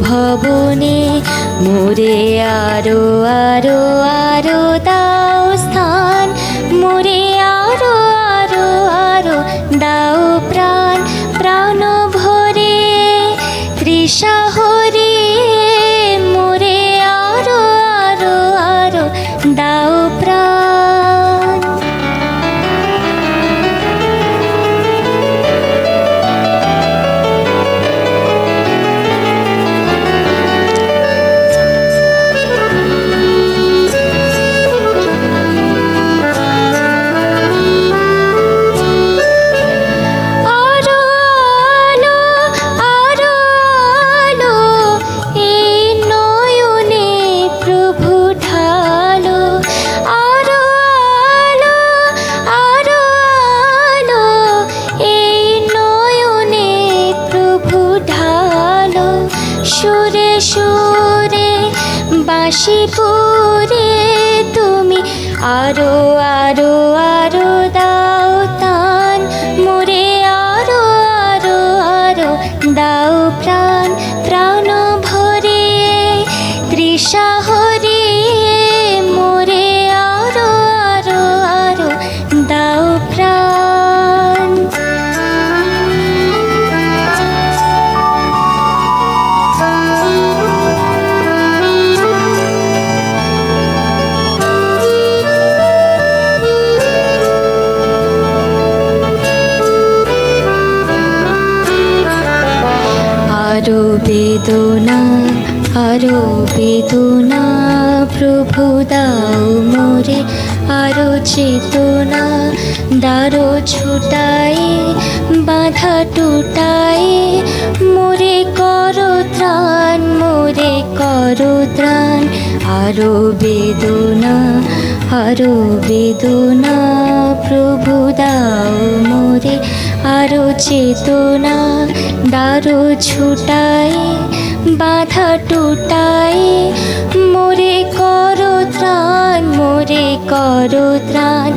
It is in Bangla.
ভবনে মোরে আরো আরো আরো দাও স্থান, মোরে আরো আরো আরো দাও প্রাণ, প্রাণ ভরে তৃষা হরিয়ে মোরে আরো আরো আরো দাও প্রাণ। সুরে সুরে বাঁশিপুরে তুমি আরো আরো আরো দাও তান, মোরে আরো আরো আরো দাও প্রাণ, প্রাণ ভরে তৃষা হরিয়ে মোরে আরো আরো আরো দাও প্রাণ। আরো বেদনা আরো বেদনা প্রভু দাও মোরে আরো চেতনা, দারো ছুটায়ে বাধা টুটায়ে মোরে করো ত্রাণ, মোরে করো ত্রাণ। আরো বেদনা আরো বেদনা প্রভু দাও মোরে আরো চেতনা, দারো ছুটায়ে বাধা টুটায়ে মোরে করো ত্রাণ, মোরে করো ত্রাণ।